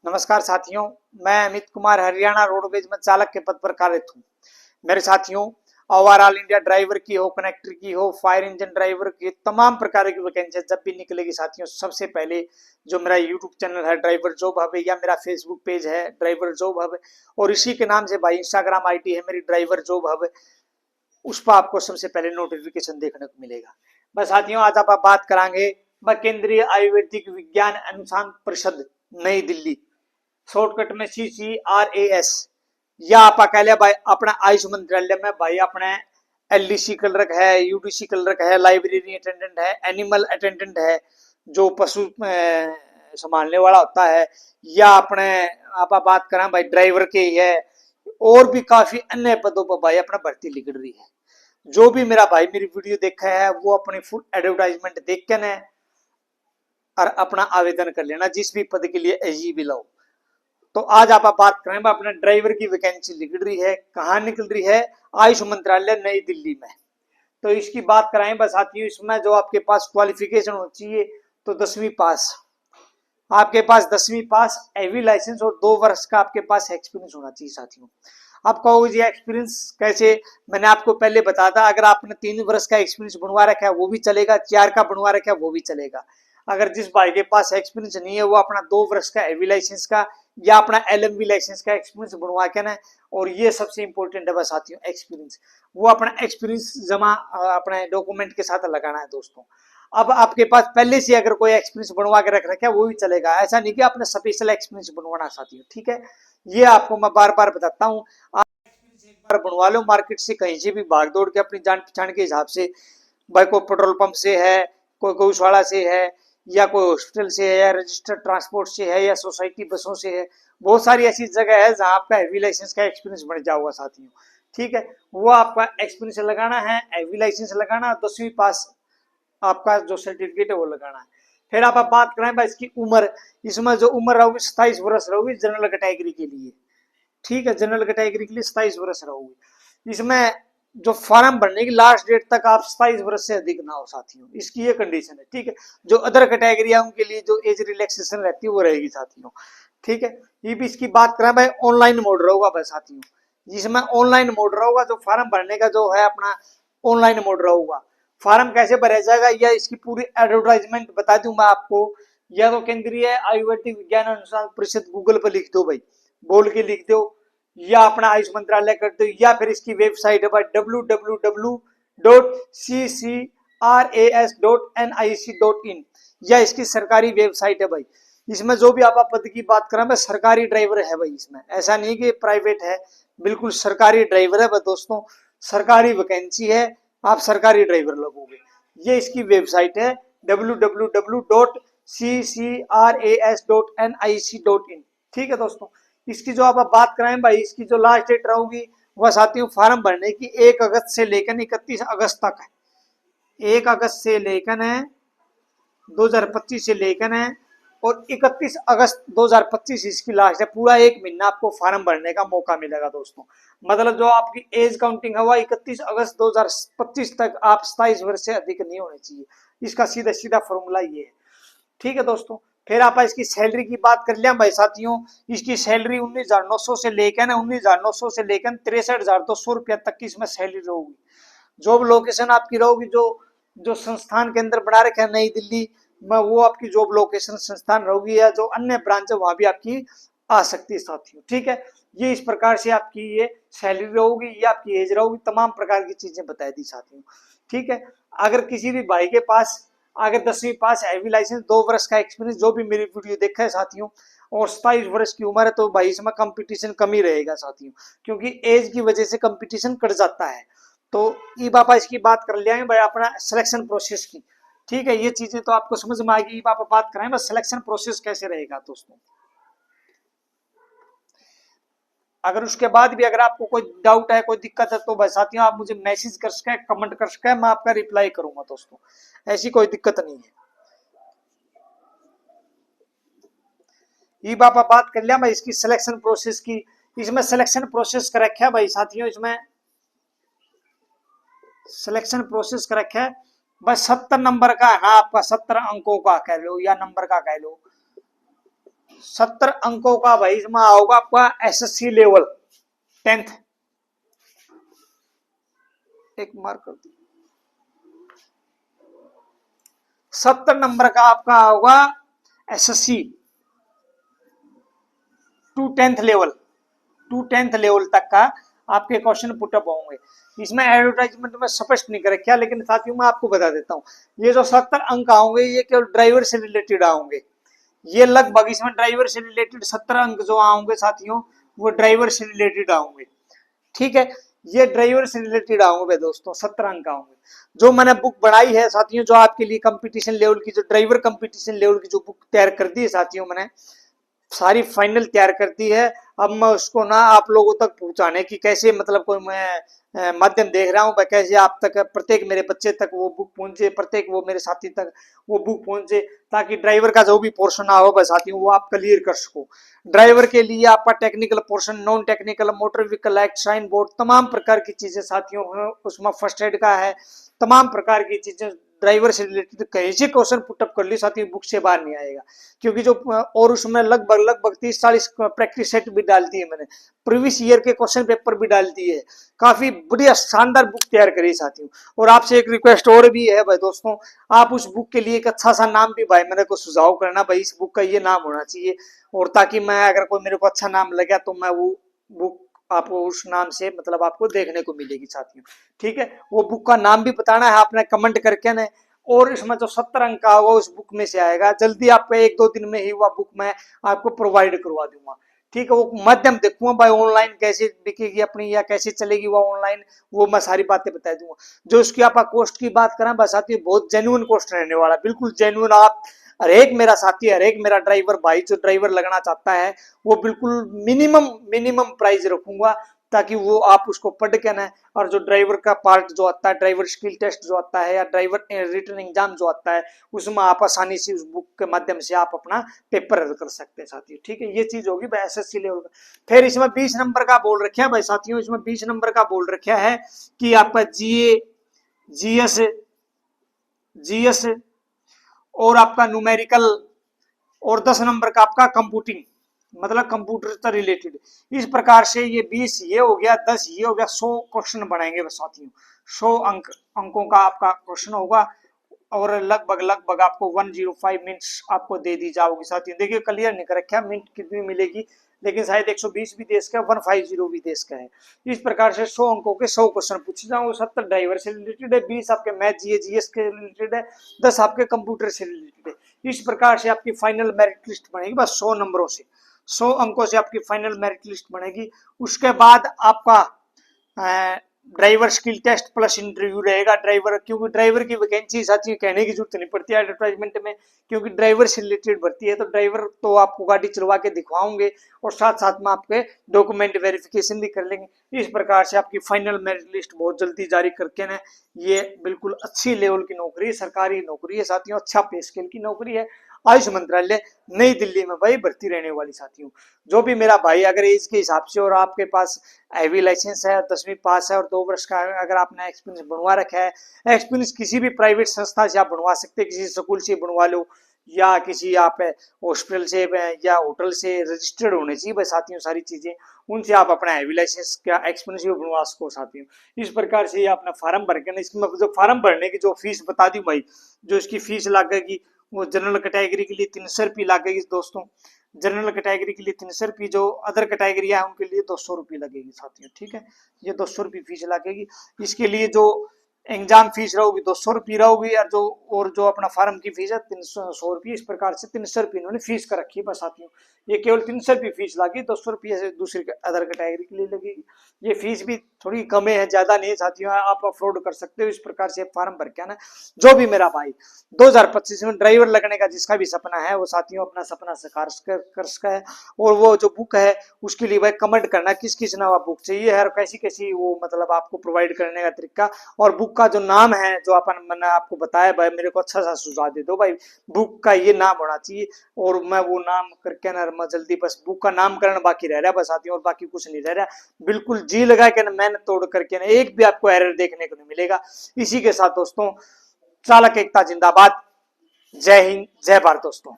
नमस्कार साथियों, मैं अमित कुमार हरियाणा रोडवेज में चालक के पद पर कार्यरत हूँ। मेरे साथियों, ओवरऑल इंडिया ड्राइवर की हो, कनेक्टर की हो, फायर इंजन ड्राइवर की, तमाम प्रकार की वैकेंसी जब भी निकलेगी साथियों, सबसे पहले जो मेरा यूट्यूब चैनल है ड्राइवर जॉब हब या मेरा फेसबुक पेज है ड्राइवर जॉब हब और इसी के नाम से भाई इंस्टाग्राम आईडी है मेरी ड्राइवर जॉब हब, उस पर आपको सबसे पहले नोटिफिकेशन देखने को मिलेगा। बस साथियों, आज आप बात करांगे केंद्रीय आयुर्वेदिक विज्ञान अनुसंधान परिषद नई दिल्ली, शॉर्टकट में CCRAS, या आप कह लिया भाई अपना आयुष मंत्रालय में भाई अपने LDC क्लर्क है, UDC क्लर्क है, लाइब्रेरी अटेंडेंट है, एनिमल अटेंडेंट है, जो पशु संभालने वाला होता है, या अपने आप बात करें भाई ड्राइवर के ही है, और भी काफी अन्य पदों पर भाई अपना भर्ती निकल रही है। जो भी मेरा भाई मेरी वीडियो देखा है वो अपनी फुल एडवर्टाइजमेंट देख के ना और अपना आवेदन कर लेना जिस भी पद के लिए एलिजिबल हो। तो आज आप बात करें अपने ड्राइवर की वैकेंसी निकल रही है, कहाँ निकल रही है? आयुष मंत्रालय नई दिल्ली में। तो इसकी बात कराएं बस साथियों, इसमें जो आपके पास क्वालिफिकेशन होनी चाहिए तो 10वीं पास, आपके पास 10वीं पास, एवी लाइसेंस और 2 वर्ष का आपके पास एक्सपीरियंस होना चाहिए साथियों। आप कहोगे जी एक्सपीरियंस कैसे? मैंने आपको पहले बताया था, अगर आपने 3 वर्ष का एक्सपीरियंस बनवा रखा है वो भी चलेगा, 4 का बनवा रखा है वो भी चलेगा। अगर जिस भाई के पास एक्सपीरियंस नहीं है वो अपना 2 वर्ष का एवी लाइसेंस का या अपना LMV लाइसेंस का एक्सपीरियंस बनवा के ना, और ये सबसे इंपॉर्टेंट है बस साथियों एक्सपीरियंस, वो अपना एक्सपीरियंस जमा अपने डॉक्यूमेंट के साथ लगाना है दोस्तों। अब आपके पास पहले से अगर कोई एक्सपीरियंस बनवा के रख रखा है वो भी चलेगा, ऐसा नहीं कि आपने स्पेशल एक्सपीरियंस बनवाना साथियों, ठीक है? ये आपको मैं बार बार बताता हूँ, आप एक्सपीरियंस एक बार बनवा लो मार्केट से कहीं से भी भाग दौड़ के अपनी जान पहचान के हिसाब से, भाई कोई पेट्रोल पंप से है, कोई गौशाला से है, या कोई हॉस्पिटल से है, या रजिस्टर्ड ट्रांसपोर्ट से है, या सोसाइटी बसों से है। बहुत सारी ऐसी जगह है जहां आपका हेवी लाइसेंस का एक्सपीरियंस बन जाओगा हुआ साथियों, ठीक है? वो आपका एक्सपीरियंस लगाना है, हेवी लाइसेंस लगाना, 10वीं पास आपका जो सर्टिफिकेट है वो लगाना है। फिर आप बात करें भाई इसकी उम्र, इसमें जो उम्र रहोगी 27 वर्ष रहोगी जनरल कैटेगरी के लिए, ठीक है? जनरल कैटेगरी के लिए 27 वर्ष रहोगी। इसमें जो फॉर्म भरने की लास्ट डेट तक आप 27 वर्ष से अधिक ना हो साथियों, इसकी ये कंडीशन है, ठीक है? जो अदर कैटेगरी है उनके लिए जो एज रिलैक्सेशन रहती है वो रहेगी साथियों, ठीक है? ये भी इसकी बात करें भाई ऑनलाइन मोड रहोगा भाई साथियों, जिसमें ऑनलाइन मोड रहोगा, जो फॉर्म भरने का जो है अपना ऑनलाइन मोड रहोगा। फॉर्म कैसे भरा जाएगा या इसकी पूरी एडवर्टाइजमेंट बता दूं मैं आपको, या तो केंद्रीय आयुर्वेदिक विज्ञान अनुसंधान परिषद गूगल पर लिख दो भाई, बोल के लिख दो, या अपना आयुष मंत्रालय कर दो, या फिर इसकी वेबसाइट है भाई www.ccras.nic.in, या इसकी सरकारी वेबसाइट है भाई। इसमें जो भी आप पद की बात करें भाई सरकारी ड्राइवर है भाई, इसमें ऐसा नहीं कि प्राइवेट है, बिल्कुल सरकारी ड्राइवर है भाई दोस्तों, सरकारी वैकेंसी है, आप सरकारी ड्राइवर लगोगे। ये इसकी वेबसाइट है www.ccras.nic.in, ठीक है दोस्तों? इसकी जो आप बात कराएं भाई, इसकी जो लास्ट डेट रहेगी वह साथियों फॉर्म भरने की 1 अगस्त से लेकर 31 अगस्त तक है। 1 अगस्त से लेकर है 2025 से लेकर है और 31 अगस्त 2025 इसकी लास्ट है। पूरा 1 महीना आपको फॉर्म भरने का मौका मिलेगा दोस्तों। मतलब जो आपकी एज काउंटिंग है वह 31 अगस्त 2025 तक, आप 27 वर्ष से अधिक नहीं होने चाहिए। इसका सीधा सीधा फॉर्मूला ये है, ठीक है दोस्तों? फिर आप इसकी सैलरी की बात कर लिया भाई साथियों, इसकी सैलरी 19,900 से लेकर 19,900 से लेकर 63,200 रुपया तक की इसमें सैलरी रहेगी। जॉब लोकेशन आपकी रहेगी जो जो संस्थान के अंदर बना रखे नई दिल्ली में, वो आपकी जॉब लोकेशन संस्थान रहेगी, या जो अन्य ब्रांच है वहां भी आपकी आ सकती है साथियों, ठीक है? ये इस प्रकार से आपकी ये सैलरी रहेगी, ये आपकी एज रहेगी, तमाम प्रकार की चीजें बताई दी साथियों, ठीक है? अगर किसी भी भाई के पास अगर 10वीं पास, हैवी लाइसेंस, 2 वर्ष का एक्सपीरियंस, जो भी मेरी वीडियो देखा है साथियों, और 27 वर्ष की उम्र है, तो भाई इसमें कंपटीशन कम ही रहेगा साथियों, क्योंकि एज की वजह से कंपटीशन कट जाता है। तो ई पापा इसकी बात कर लिया है भाई अपना सिलेक्शन प्रोसेस की, ठीक है? ये चीजें तो आपको समझ में आएगी। पापा बात करें बस सिलेक्शन प्रोसेस कैसे रहेगा दोस्तों। अगर उसके बाद भी अगर आपको कोई डाउट है, कोई दिक्कत है, तो भाई साथियों आप मुझे मैसेज कर सके, कमेंट कर सके, मैं आपका रिप्लाई करूंगा दोस्तों, ऐसी कोई दिक्कत नहीं है। ये पापा बात कर लिया भाई इसकी सिलेक्शन प्रोसेस की, इसमें सिलेक्शन प्रोसेस कर रखा है भाई साथियों, इसमें सिलेक्शन प्रोसेस कर रखा है बस 70 नंबर का है ना, आपका 70 अंकों का कह लो या नंबर का कह लो, 70 अंकों का भाई इसमें होगा आपका एसएससी लेवल 10th। एक मार्क कर दी। 70 नंबर का आपका होगा एसएससी टू टेंथ लेवल तक का आपके क्वेश्चन पुटअप होंगे। इसमें एडवर्टाइजमेंट में स्पष्ट नहीं कर रखा, लेकिन साथियों मैं आपको बता देता हूँ, ये जो 70 अंक आएंगे ये केवल ड्राइवर से रिलेटेड आएंगे। ये लगभग इसमें ड्राइवर से रिलेटेड 70 अंक जो आएंगे साथियों, वो ड्राइवर से रिलेटेड आएंगे। ठीक है, ये ड्राइवर से रिलेटेड आऊंगे दोस्तों, 70 अंक आऊंगे। जो मैंने बुक बनाई है साथियों, जो आपके लिए कंपटीशन लेवल की, जो ड्राइवर कंपटीशन लेवल की जो बुक तैयार कर दी है साथियों, मैंने सारी फाइनल तैयार कर दी है। अब मैं उसको ना आप लोगों तक पहुंचाने की कैसे, मतलब कोई मैं माध्यम देख रहा हूँ, कैसे आप तक, प्रत्येक मेरे बच्चे तक वो बुक पहुंचे, प्रत्येक वो मेरे साथी तक वो बुक पहुंचे, ताकि ड्राइवर का जो भी पोर्शन आ हो साथियों वो आप क्लियर कर सको। ड्राइवर के लिए आपका technical portion, non technical, motor vehicle act, sign board, तमाम प्रकार की चीजें साथियों उसमें फर्स्ट एड का है, तमाम प्रकार की चीजें ड्राइवर से रिलेटेड कहीं से क्वेश्चन पुटअप कर ली साथियों, बुक से बाहर नहीं आएगा। क्योंकि जो और उसमें लगभग 30-40 प्रैक्टिस सेट भी डाल दी है मैंने, प्रीवियस ईयर के क्वेश्चन पेपर भी डाल दिए है, काफी बढ़िया शानदार बुक तैयार करी साथियों। और आपसे एक रिक्वेस्ट और भी है भाई दोस्तों, आप उस बुक के लिए एक अच्छा सा नाम भी भाई मेरे को सुझाव करना, भाई इस बुक का ये नाम होना चाहिए, और ताकि मैं अगर कोई मेरे को अच्छा नाम लगा तो मैं वो बुक आपको उस नाम से मतलब आपको देखने को मिलेगी साथियों। ठीक है, वो बुक का नाम भी बताना है आपने कमेंट करके ना, और इसमें जो 70 अंक का होगा उस बुक में से आएगा, जल्दी आपको 1-2 दिन में ही वह बुक मैं आपको प्रोवाइड करवा दूंगा। ठीक है, वो माध्यम देखूंगा भाई ऑनलाइन कैसे बिकेगी अपनी या कैसे चलेगी वो ऑनलाइन, वो मैं सारी बातें बता दूंगा। जो उसकी आप कॉस्ट की बात करें बस साथी, बहुत जेन्युइन कॉस्ट रहने वाला, बिल्कुल जेन्युइन। आप हर एक मेरा साथी, हर एक मेरा ड्राइवर भाई जो ड्राइवर लगना चाहता है, वो बिल्कुल मिनिमम प्राइस रखूंगा, ताकि वो आप उसको पढ़ के ना, और जो ड्राइवर का पार्ट जो आता है, ड्राइवर स्किल टेस्ट जो आता है या ड्राइवर रिटन एग्जाम जो आता है, उसमें आप आसानी से उस बुक के माध्यम से आप अपना पेपर रद्द कर सकते हैं साथियों। ठीक है, ये चीज होगी भाई एसएससी लेवल का। फिर इसमें 20 नंबर का बोल रखा है भाई साथियों, इसमें 20 नंबर का बोल रखा है कि आपका जीए, जीएस, जीएस और आपका न्यूमेरिकल, और 10 नंबर का आपका कंप्यूटिंग, मतलब कंप्यूटर से रिलेटेड। इस प्रकार से ये 20 ये हो गया, 10 ये हो गया, 100 क्वेश्चन बनाएंगे साथियों। 100 अंकों का आपका क्वेश्चन होगा, और लगभग आपको 105 मिनट्स आपको दे दी जाओगी साथियों। देखिए क्लियर नहीं कर रखा मिनट कितनी मिलेगी, लेकिन शायद 120 भी देश का, 150 भी देश का है। इस प्रकार से 100 अंकों के 100 क्वेश्चन पूछे जाओ, 70 ड्राइवर से रिलेटेड है, 20 आपके मैथ जीएस के रिलेटेड है, 10 आपके कंप्यूटर से रिलेटेड है। इस प्रकार से आपकी फाइनल मेरिट लिस्ट बनेगी, बस 100 नंबरों से, 100 अंकों से आपकी फाइनल मेरिट लिस्ट बनेगी। उसके बाद आपका driver skill test plus interview रहेगा ड्राइवर, क्योंकि ड्राइवर की वैकेंसी साथियों कहने की जरूरत नहीं पड़ती है एडवर्टाइजमेंट में, क्योंकि ड्राइवर से रिलेटेड भर्ती है, तो ड्राइवर तो आपको गाड़ी चलवा के दिखवाओगे, और साथ साथ में आपके डॉक्यूमेंट वेरिफिकेशन भी कर लेंगे। इस प्रकार से आपकी फाइनल मेरिट लिस्ट बहुत जल्दी जारी करके ना, ये बिल्कुल अच्छी लेवल की नौकरी है, सरकारी नौकरी है साथियों, अच्छा पे स्केल की नौकरी है, आयुष मंत्रालय नई दिल्ली में भाई भर्ती रहने वाली साथियों। जो भी मेरा भाई अगर एज के हिसाब से, और आपके पास हैवी लाइसेंस है, 10वीं पास है, और 2 वर्ष का अगर आपने एक्सपीरियंस बनवा रखा है, एक्सपीरियंस किसी भी प्राइवेट संस्था से आप बनवा सकते हैं, किसी स्कूल से बनवा लो, या किसी आप हॉस्पिटल से या होटल से रजिस्टर्ड होने चाहिए भाई साथियों सारी चीजें, उनसे आप अपना हैवी लाइसेंस का एक्सपीरियंस भी बनवा सको साथियों। इस प्रकार से अपना फार्म भर के, इसमें जो फार्म भरने की जो फीस बता दी भाई, जो इसकी फीस लगेगी वो जनरल कैटेगरी के लिए 300 रुपये लगेगी दोस्तों, जनरल कैटेगरी के लिए 300 रुपये, जो अदर कैटेगरी है उनके लिए 200 रुपये लगेगी साथियों। ठीक है, ये 200 रुपये फीस लगेगी। इसके लिए जो एग्जाम फीस रहोगी 200 रुपये रहोगी, और जो अपना फार्म की फीस है 300 रुपये। इस प्रकार से 300 रुपये इन्होंने फीस कर रखी है बस साथियों। ये केवल 300 रुपये फीस लगी, 200 रुपये से दूसरी अदर कैटेगरी के लिए लगेगी। ये फीस भी थोड़ी कम है, ज्यादा नहीं है साथियों, आप अफोर्ड कर सकते हो। इस प्रकार से फार्म भर के ना, जो भी मेरा भाई 2025 में ड्राइवर लगने का जिसका भी सपना है, वो साथियों अपना सपना साकार कर सका है। और वो जो बुक है उसके लिए भाई कमेंट करना किस किस ने बुक चाहिए है, और कैसी कैसी वो मतलब आपको प्रोवाइड करने का तरीका, और बुक का जो नाम है जो मैंने आपको बताया भाई, मेरे को अच्छा सा सुझाव दे दो भाई, बुक का ये नाम होना चाहिए, और मैं वो नाम करके ना मैं जल्दी, बस बुक का नामकरण बाकी रह रहा है बस साथियों, और बाकी कुछ नहीं रह रहा। बिल्कुल जी लगा के ना, मेहनत तोड़ करके ना, एक भी आपको एरर देखने को नहीं मिलेगा। इसी के साथ दोस्तों, चालक एकता जिंदाबाद, जय हिंद जय भारत दोस्तों।